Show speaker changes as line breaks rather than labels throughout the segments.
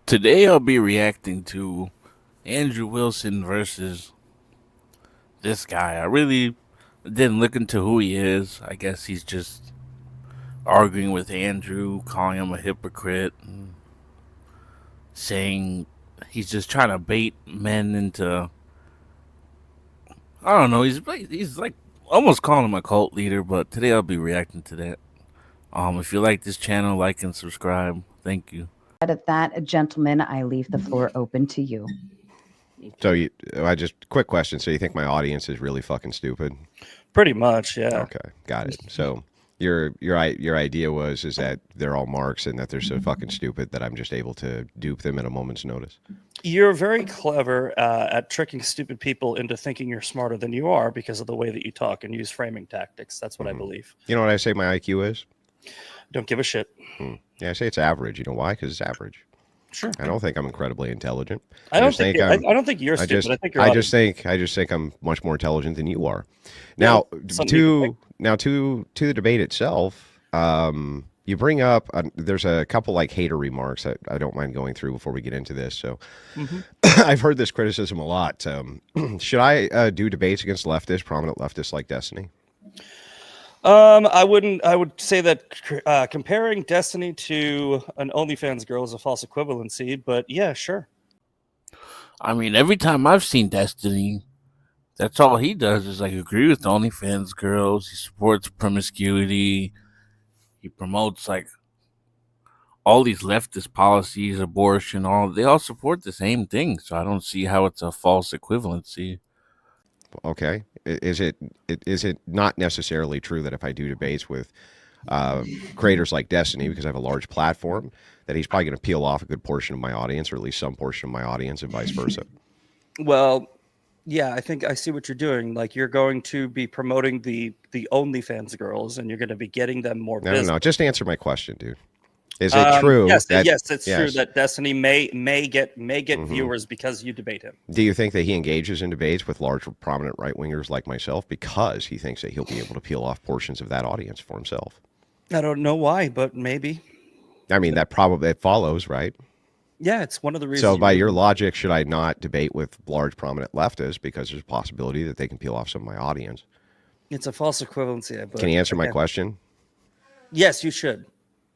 Today I'll be reacting to Andrew Wilson versus this guy. I really didn't look into who he is. I guess he's just arguing with Andrew, calling him a hypocrite, and saying he's just trying to bait men into. I don't know. He's like almost calling him a cult leader. But today I'll be reacting to that. If you like this channel, like and subscribe. Thank you.
Of that, gentlemen, I leave the floor open to you.
So I just quick question. So you think my audience is really fucking stupid?
Pretty much, yeah.
Okay, got it. So your idea is that they're all marks and that they're so fucking stupid that I'm just able to dupe them at a moment's notice.
You're very clever at tricking stupid people into thinking you're smarter than you are because of the way that you talk and use framing tactics. That's what I believe.
You know what I say my IQ is?
Don't give a shit.
Yeah, I say it's average. You know why? Because it's average.
Sure.
I don't think I'm incredibly intelligent.
I don't think you're stupid.
I just think I'm much more intelligent than you are. Now, to the debate itself, you bring up there's a couple like hater remarks that I don't mind going through before we get into this. So I've heard this criticism a lot. Should I do debates against prominent leftists like Destiny?
I wouldn't. I would say that comparing Destiny to an OnlyFans girl is a false equivalency. But yeah, sure.
I mean, every time I've seen Destiny, that's all he does is like agree with OnlyFans girls. He supports promiscuity. He promotes like all these leftist policies, abortion, they all support the same thing. So I don't see how it's a false equivalency.
Okay, is it not necessarily true that if I do debates with creators like Destiny, because I have a large platform, that he's probably going to peel off a good portion of my audience, or at least some portion of my audience, and vice versa?
Well, yeah, I think I see what you're doing. Like you're going to be promoting the OnlyFans girls, and you're going to be getting them more business.
No. Just answer my question, dude. Is it true?
Yes, it's true that Destiny may get viewers because you debate him.
Do you think that he engages in debates with large, prominent right-wingers like myself because he thinks that he'll be able to peel off portions of that audience for himself?
I don't know why, but maybe.
I mean, that probably follows, right?
Yeah, it's one of the reasons.
So by your logic, should I not debate with large, prominent leftists because there's a possibility that they can peel off some of my audience?
It's a false equivalency, I believe.
Can you answer my question?
Yes, you should.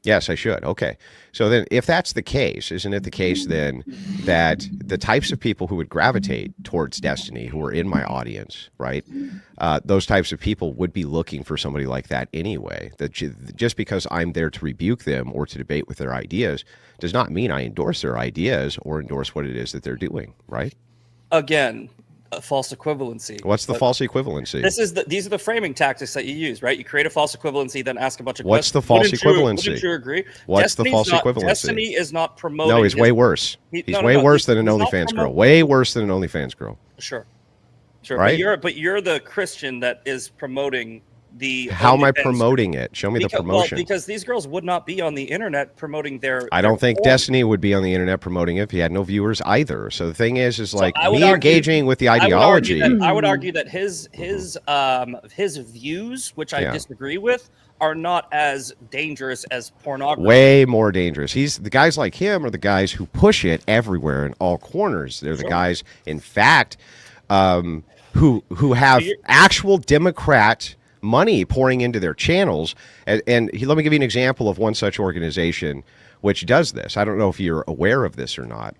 Yes, I should. Okay. So then if that's the case, isn't it the case then that the types of people who would gravitate towards Destiny, who are in my audience, right? Those types of people would be looking for somebody like that anyway. That just because I'm there to rebuke them or to debate with their ideas does not mean I endorse their ideas or endorse what it is that they're doing, right?
Again, a false equivalency.
What's the false equivalency?
These are the framing tactics that you use, right? You create a false equivalency, then ask a bunch of
questions. What's the false equivalency?
Wouldn't you agree?
What's the false equivalency?
Destiny is not promoting.
No, he's way worse. He's way worse than an OnlyFans girl. Way worse than an OnlyFans girl.
Sure.
Right?
But you're the Christian that is promoting the.
How am I promoting it? Show me the promotion.
Well, because these girls would not be on the internet promoting their.
I don't think Destiny would be on the internet promoting it if he had no viewers either. So the thing is like me engaging with the ideology.
I would argue that his views, which I disagree with, are not as dangerous as pornography.
Way more dangerous. The guys like him are the guys who push it everywhere in all corners. They're the guys, in fact, who have actual Democrat money pouring into their channels. And let me give you an example of one such organization which does this. I don't know if you're aware of this or not,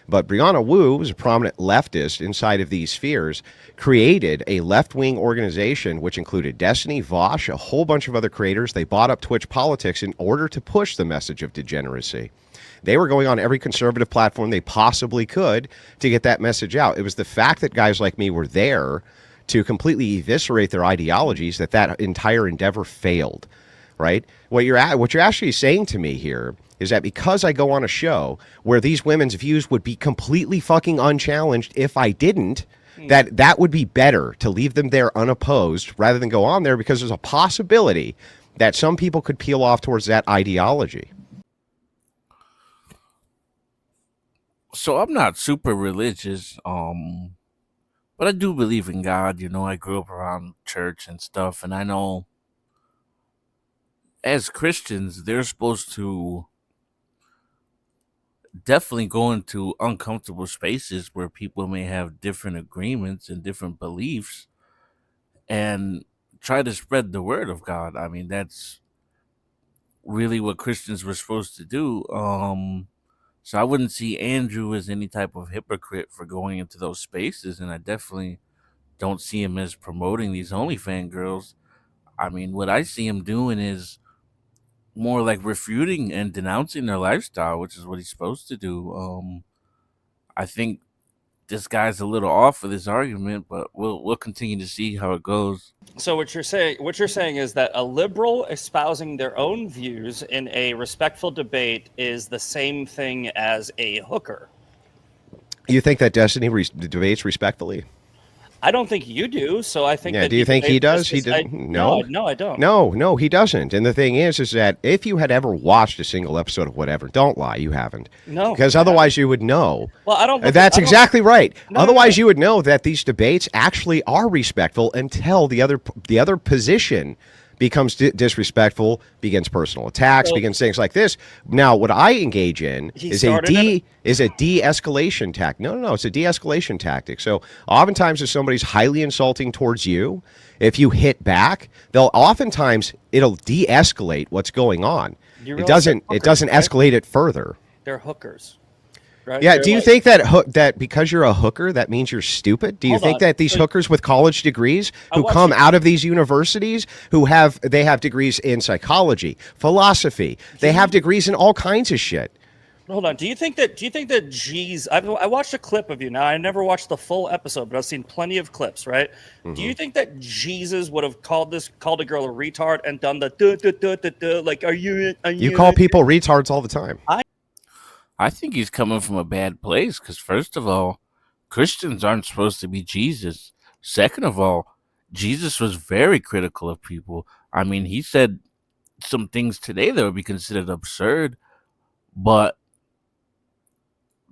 but Brianna Wu, who's a prominent leftist inside of these spheres, created a left-wing organization which included Destiny, Vosh, a whole bunch of other creators. They bought up Twitch politics in order to push the message of degeneracy. They were going on every conservative platform they possibly could to get that message out. It was the fact that guys like me were there to completely eviscerate their ideologies that entire endeavor failed, right? What you're actually saying to me here is that because I go on a show where these women's views would be completely fucking unchallenged if I didn't, that would be better to leave them there unopposed rather than go on there because there's a possibility that some people could peel off towards that ideology.
So I'm not super religious, but I do believe in God. You know, I grew up around church and stuff, and I know as Christians, they're supposed to definitely go into uncomfortable spaces where people may have different agreements and different beliefs and try to spread the word of God. I mean, that's really what Christians were supposed to do. So I wouldn't see Andrew as any type of hypocrite for going into those spaces, and I definitely don't see him as promoting these OnlyFans girls. I mean, what I see him doing is more like refuting and denouncing their lifestyle, which is what he's supposed to do. I think this guy's a little off for this argument, but we'll continue to see how it goes.
So what you're saying is that a liberal espousing their own views in a respectful debate is the same thing as a hooker.
You think that Destiny debates respectfully?
I don't think you do. So I think.
Yeah.
That
Do you think he does?
He
doesn't.
No, I don't.
No, he doesn't. And the thing is that if you had ever watched a single episode of whatever, don't lie, you haven't.
No,
because otherwise you would know.
Well, I don't.
That's exactly right.
No,
otherwise, you would know that these debates actually are respectful until the other position becomes disrespectful, begins personal attacks, begins things like this. Now, what I engage in is a de-escalation tactic. No, it's a de-escalation tactic. So oftentimes if somebody's highly insulting towards you, if you hit back, it'll de-escalate what's going on. It doesn't escalate it further.
They're hookers. Right?
Yeah. Do you think that because you're a hooker, that means you're stupid? Do you think that these hookers with college degrees who come out of these universities they have degrees in psychology, philosophy, they have degrees in all kinds of shit?
Hold on. Do you think that G's? I watched a clip of you. Now I never watched the full episode, but I've seen plenty of clips. Right? Mm-hmm. Do you think that Jesus would have called a girl a retard and done the like? Are you?
You call people retards all the time.
I think he's coming from a bad place because, first of all, Christians aren't supposed to be Jesus. Second of all, Jesus was very critical of people. I mean, he said some things today that would be considered absurd, but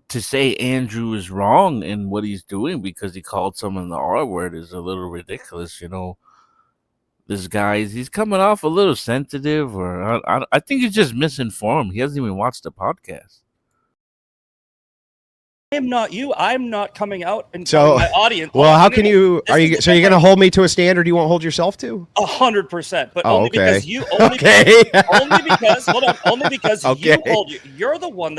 to say Andrew is wrong in what he's doing because he called someone the R word is a little ridiculous. This guy, he's coming off a little sensitive, or I think he's just misinformed. He hasn't even watched the podcast.
I am not you. I'm not coming out and telling my audience.
Well, how can you? Are you? So you're going to hold me to a standard you won't hold yourself to?
100%, but because you.
Only
because hold on. Only because you're the one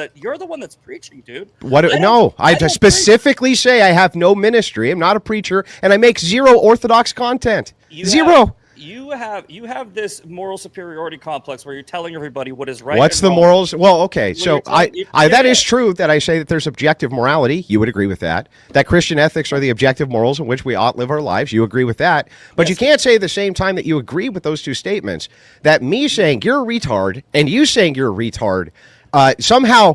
that's preaching, dude.
I specifically say I have no ministry. I'm not a preacher, and I make zero orthodox content. Zero.
You have this moral superiority complex where you're telling everybody what is right.
What's the morals? Well, okay, so that is true that I say that there's objective morality. You would agree with that. That Christian ethics are the objective morals in which we ought live our lives. You agree with that. But you can't say at the same time that you agree with those two statements that me saying you're a retard and you saying you're a retard somehow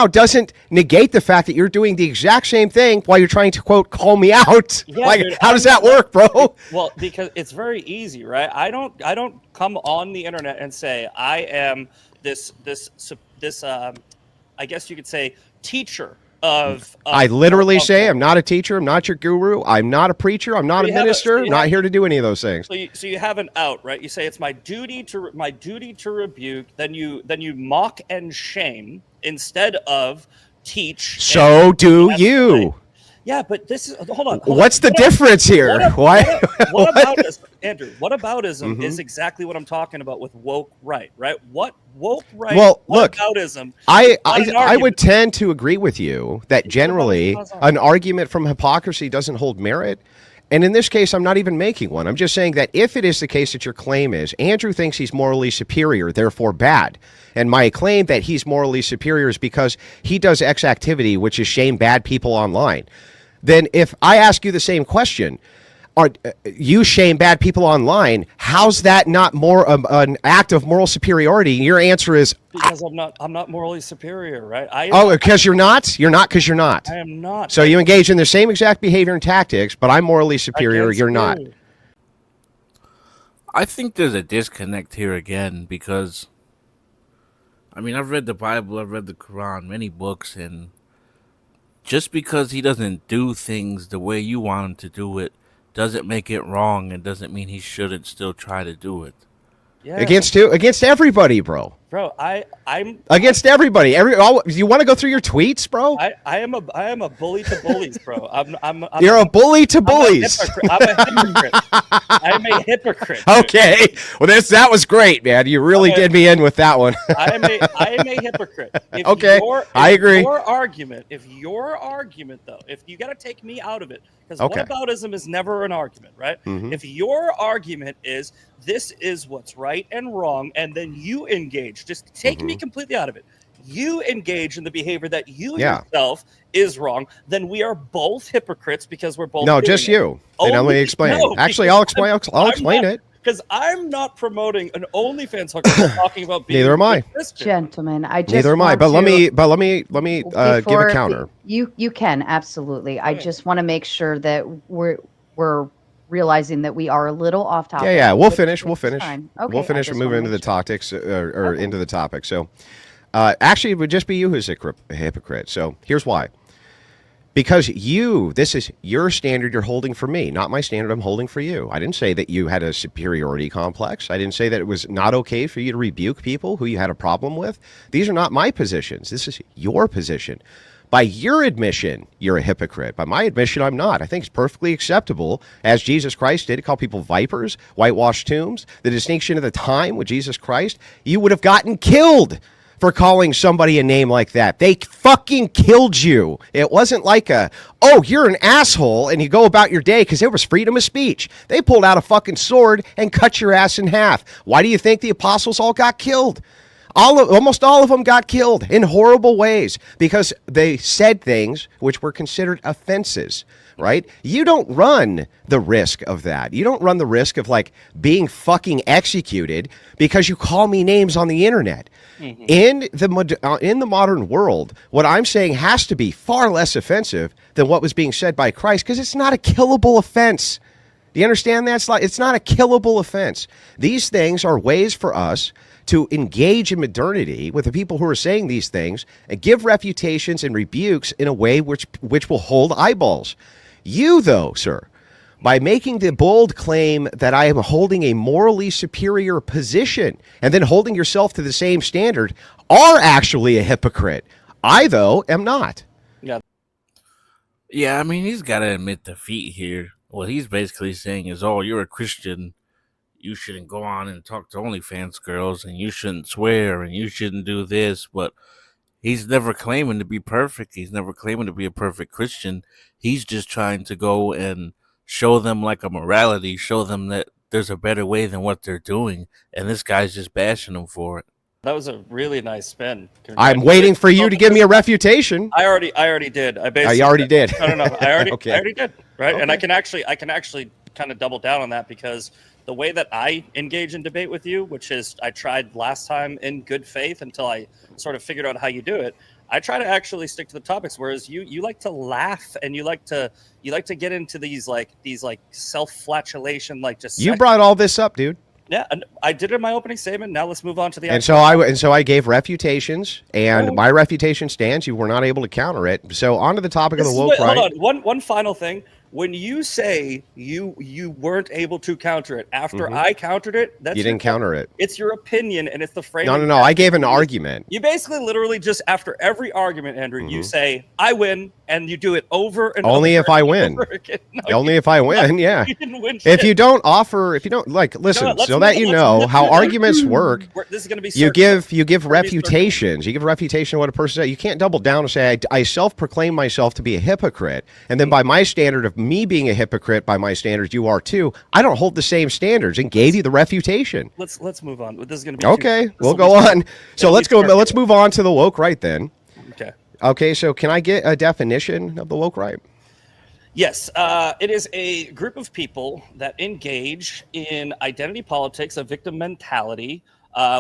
doesn't negate the fact that you're doing the exact same thing while you're trying to, quote, call me out.
Yeah, dude,
how does that work, bro?
Well, because it's very easy, right? I don't come on the internet and say I am this I guess you could say teacher of
I literally say I'm not a teacher, I'm not your guru, I'm not a preacher, I'm not a minister, I'm not here to do any of those things.
So you have an out, right? You say it's my duty to rebuke, then you mock and shame instead of teach.
So do you.
Yeah, but this is hold on.
What's the difference here?
What aboutism, Andrew? What aboutism is exactly what I'm talking about with woke right? What woke right?
Well, look,
aboutism.
I would tend to agree with you that generally an argument from hypocrisy doesn't hold merit. And in this case, I'm not even making one. I'm just saying that if it is the case that your claim is Andrew thinks he's morally superior, therefore bad. And my claim that he's morally superior is because he does X activity, which is shame bad people online. Then if I ask you the same question, you shame bad people online, how's that not more an act of moral superiority? Your answer is
because I'm not morally superior, right?
Because you're not? You're not because you're not.
I am not.
So you engage in the same exact behavior and tactics, but I'm morally superior, you're not.
I think there's a disconnect here again because I've read the Bible, I've read the Quran, many books, and just because he doesn't do things the way you want him to do it doesn't make it wrong and doesn't mean he shouldn't still try to do it.
Yeah. Against everybody, bro.
bro. I'm
against everybody. You want to go through your tweets, bro?
I am a bully to bullies, bro.
You're a bully to bullies.
I'm a hypocrite. I'm a hypocrite.
Okay. Well, that was great, man. You really did me in with that one.
I am a hypocrite. If
Okay, I agree.
If your argument though, if you got to take me out of it, because
Okay.
whataboutism is never an argument, right?
Mhm.
If your argument is this is what's right and wrong, and then you engage, just take me completely out of it. You engage in the behavior that you yourself is wrong, then we are both hypocrites because we're both.
No, just you. Then let me explain. Actually, I'll explain it.
Because I'm not promoting an OnlyFans hooker talking about being
Neither am I.
Christian.
Gentlemen, I just
Neither am I.
want
But let
to-
me give a
before
counter.
You can absolutely. I just want to make sure that we're realizing that we are a little off topic.
Yeah. We'll
which
finish.
is
We'll finish.
fine. Okay,
We'll finish
I
and
just
move
wanna
into the
make sure.
topics or into the topic. So, actually, it would just be you who's a hypocrite. So here's why. Because this is your standard you're holding for me, not my standard I'm holding for you. I didn't say that you had a superiority complex. I didn't say that it was not okay for you to rebuke people who you had a problem with. These are not my positions. This is your position. By your admission, you're a hypocrite. By my admission, I'm not. I think it's perfectly acceptable, as Jesus Christ did, to call people vipers, whitewashed tombs. The distinction of the time with Jesus Christ, you would have gotten killed for calling somebody a name like that. They fucking killed you. It wasn't like oh, you're an asshole, and you go about your day because there was freedom of speech. They pulled out a fucking sword and cut your ass in half. Why do you think the apostles all got killed? Almost all of them got killed in horrible ways because they said things which were considered offenses, right? You don't run the risk of that. You don't run the risk of being fucking executed because you call me names on the internet. Mm-hmm. In the modern world, what I'm saying has to be far less offensive than what was being said by Christ, because it's not a killable offense. Do you understand that? It's not a killable offense. These things are ways for us to engage in modernity with the people who are saying these things and give refutations and rebukes in a way which will hold eyeballs. You, though, sir, by making the bold claim that I am holding a morally superior position and then holding yourself to the same standard, are actually a hypocrite. I, though, am not.
Yeah, I mean, he's got to admit defeat here. What he's basically saying is, oh, you're a Christian. You shouldn't go on and talk to OnlyFans girls, and you shouldn't swear, and you shouldn't do this. But he's never claiming to be perfect. He's never claiming to be a perfect Christian. He's just trying to go and show them a morality, show them that there's a better way than what they're doing. And this guy's just bashing them for it.
That was a really nice spin.
I'm waiting for you to give me a refutation.
I already did.
You already did.
No. I already did. Right.
Okay.
And I can actually kind of double down on that, because the way that I engage in debate with you, which is I tried last time in good faith until I sort of figured out how you do it. I try to actually stick to the topics, whereas you like to laugh and you like to get into these self-flatulation,
You brought all this up, dude.
Yeah, and I did it in my opening statement. Now let's move on to the.
And so I gave refutations, and my refutation stands. You were not able to counter it. So on to the topic of the woke right.
Hold on, one final thing. When you say you weren't able to counter it after I countered it,
you didn't counter it.
It's your opinion, and it's the frame.
No. I gave an argument.
You basically literally just, after every argument, Andrew, you say I win, and you do it over and
only
over
if I win. Only if I win. Yeah.
You didn't win.
If you don't listen, so that you know how arguments work.
This is going to be.
You give refutations. You give refutation of what a person said. You can't double down and say I self-proclaim myself to be a hypocrite, and then by my standard of me being a hypocrite, by my standards, you are too. I don't hold the same standards, and gave you the refutation.
Let's move on. This is going to be
okay. We'll go on. So let's go. Let's move on to the woke right then.
Okay.
Okay. So can I get a definition of the woke right?
Yes, it is a group of people that engage in identity politics, a victim mentality,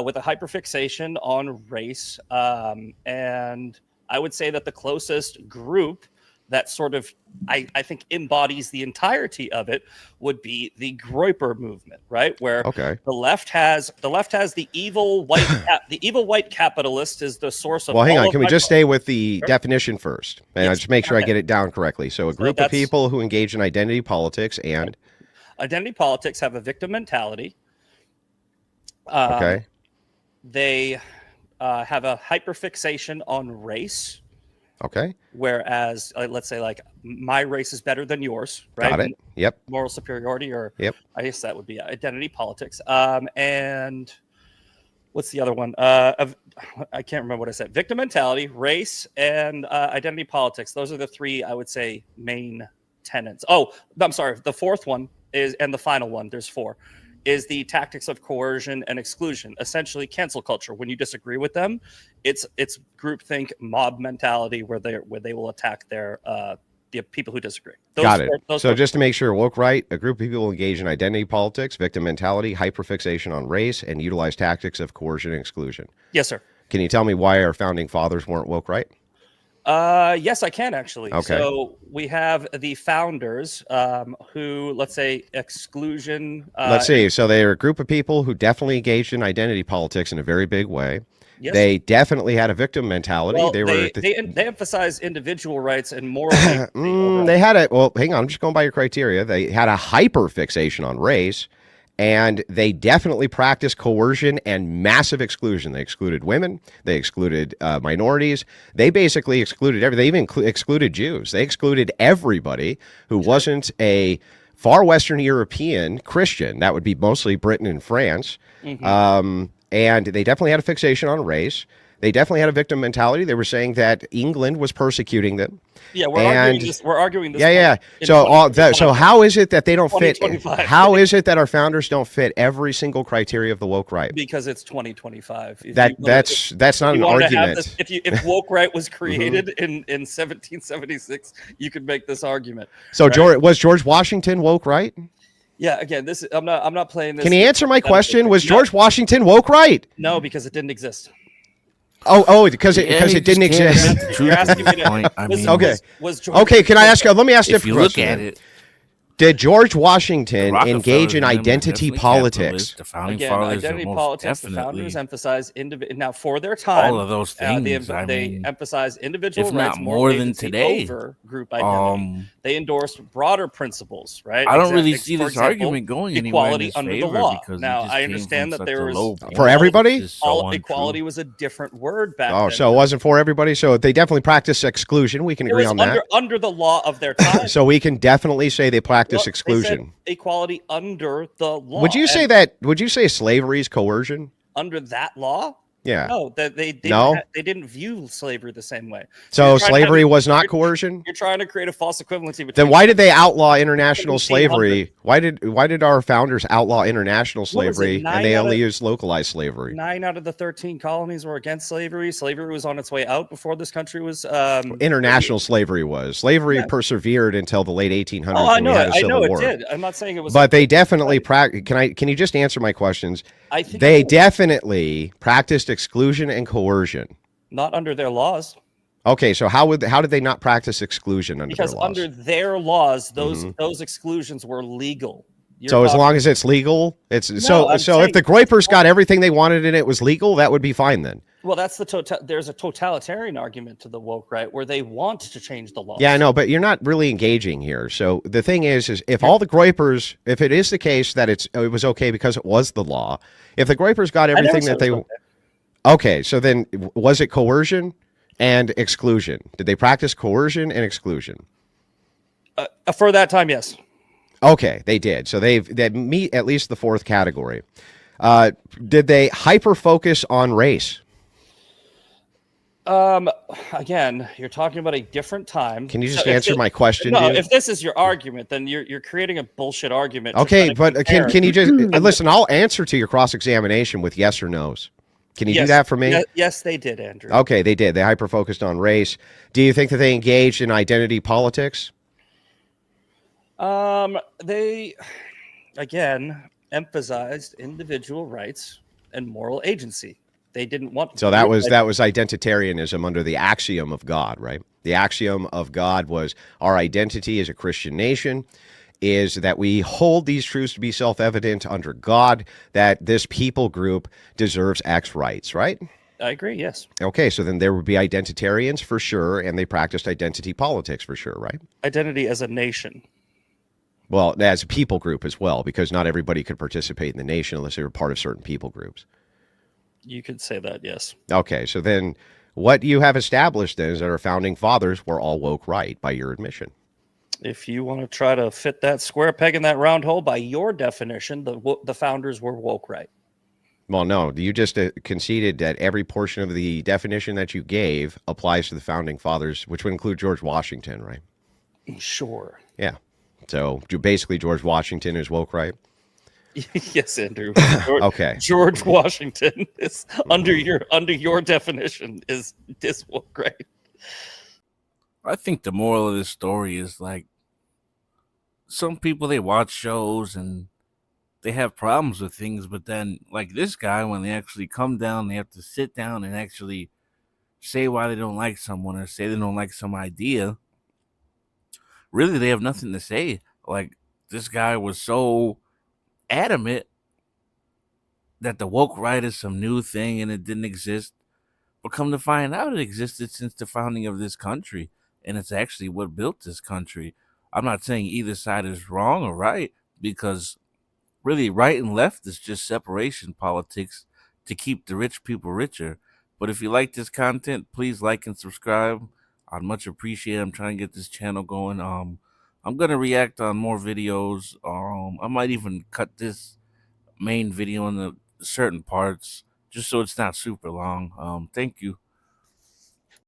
with a hyperfixation on race, and I would say that the closest group that sort of I think embodies the entirety of it would be the Groyper movement, right? Where the left has the evil white capitalist is the source of.
Well, hang on. Can we just stay with the definition first, and I just make sure I get it down correctly? So, a group of people who engage in identity politics and
identity politics have a victim mentality.
Okay.
They have a hyperfixation on race,
Okay.
whereas let's say like my race is better than yours, right?
Got it. Yep.
Moral superiority, or
Yep.
I guess that would be identity politics. And what's the other one? I can't remember what I said. Victim mentality, race, and identity politics. Those are the three, I would say, main tenets. Oh, I'm sorry. The fourth one is, and the final one, there's four, is the tactics of coercion and exclusion. Essentially, cancel culture. When you disagree with them, it's groupthink, mob mentality, where they will attack the people who disagree.
Got it. So just to make sure, woke right, a group of people engage in identity politics, victim mentality, hyperfixation on race, and utilize tactics of coercion and exclusion.
Yes, sir.
Can you tell me why our founding fathers weren't woke right?
Yes, I can actually.
Okay.
So we have the founders who, let's say, exclusion.
Let's see. So they're a group of people who definitely engaged in identity politics in a very big way.
Yes.
They definitely had a victim mentality.
Well,
they
emphasize individual rights and moral.
they had a, well, hang on, I'm just going by your criteria. They had a hyper fixation on race, and they definitely practiced coercion and massive exclusion. They excluded women. They excluded minorities. They basically excluded everything. They even excluded Jews. They excluded everybody who wasn't a far Western European Christian. That would be mostly Britain and France. And they definitely had a fixation on race. They definitely had a victim mentality. They were saying that England was persecuting them.
Yeah, we're arguing this.
Yeah. So how is it that they don't fit? How is it that our founders don't fit every single criteria of the woke right?
Because it's 2025.
That's not an argument.
If woke right was created in 1776, you could make this argument.
So right? Was George Washington woke right?
Yeah, again, I'm not playing this.
Can you answer my question? Was George Washington woke right?
No, because it didn't exist.
Because it didn't exist.
You're asking me to.
Okay.
Okay,
can I ask you? Let me ask you a question.
If you look at it,
did George Washington engage in identity politics?
The founding
Again,
fathers
identity
most
politics. The
definitely
founders emphasize now for their time.
all of those things.
They emphasize individual
if
rights
not more than
agency
today.
over group identity. They endorsed broader principles, right?
I don't really see this argument going anywhere in
equality
his
under
favor
the law.
because
Now
it just
I
came
understand
from
that there
such a
was
low point.
For everybody?
This is so
all
untrue.
equality was a different word back then.
So it wasn't for everybody. So they definitely practiced exclusion. We can agree on that.
Under the law of their time.
So we can definitely say they practice
Well,
exclusion.
they said equality under the law.
Would you say that? Would you say slavery is coercion?
under that law?
Yeah.
No, that they didn't view slavery the same way.
So slavery was not coercion?
You're trying to create a false equivalency between.
Then why did they outlaw international slavery? Why did our founders outlaw international slavery and they only used localized slavery?
9 out of the 13 colonies were against slavery. Slavery was on its way out before this country was.
International slavery was. Slavery persevered until the late 1800s.
Oh, I know
when we had
it.
a
I
civil
know
war.
it did. I'm not saying it was.
But they definitely Can you just answer my questions?
I think
They definitely practiced exclusion and coercion.
not under their laws.
Okay, so how did they not practice exclusion under
Because
their laws?
under their laws, those exclusions were legal.
So as long as it's legal, it's
I'm
so if
saying-
the Groypers got everything they wanted and it was legal, that would be fine then.
Well, that's there's a totalitarian argument to the woke right where they want to change the laws.
Yeah, I know, but you're not really engaging here. So the thing is if all the Groypers, if it is the case that it was okay because it was the law, if the Groypers got everything that they okay, so then was it coercion and exclusion? Did they practice coercion and exclusion?
For that time, yes.
Okay, they did. So they meet at least the fourth category. Did they hyper focus on race?
Again, you're talking about a different time.
Can you just answer my question?
No,
dude?
if this is your argument, then you're creating a bullshit argument.
Okay, but can you just listen? I'll answer to your cross examination with yes or no's. Can you do that for me?
Yes, they did, Andrew.
Okay, they did. They hyper focused on race. Do you think that they engaged in identity politics?
They again emphasized individual rights and moral agency. They didn't want.
So that was identitarianism under the axiom of God, right? The axiom of God was our identity as a Christian nation is that we hold these truths to be self-evident under God, that this people group deserves X rights, right?
I agree, yes.
Okay, so then there would be identitarians for sure, and they practiced identity politics for sure, right?
Identity as a nation.
Well, as a people group as well, because not everybody could participate in the nation unless they were part of certain people groups.
You could say that, yes.
Okay, so then what you have established then is that our founding fathers were all woke right by your admission.
If you want to try to fit that square peg in that round hole, by your definition, the founders were woke right.
Well, no, you just conceded that every portion of the definition that you gave applies to the founding fathers, which would include George Washington, right?
Sure.
Yeah. So basically, George Washington is woke right.
Yes, Andrew.
Okay.
George Washington is under your definition is woke right.
I think the moral of this story is like some people, they watch shows and they have problems with things, but then like this guy, when they actually come down, they have to sit down and actually say why they don't like someone or say they don't like some idea. Really, they have nothing to say. Like this guy was so adamant that the woke right is some new thing and it didn't exist. But come to find out, it existed since the founding of this country, and it's actually what built this country. I'm not saying either side is wrong or right, because really, right and left is just separation politics to keep the rich people richer. But if you like this content, please like and subscribe. I'd much appreciate it. I'm trying to get this channel going. I'm gonna react on more videos. I might even cut this main video into certain parts just so it's not super long. Thank you.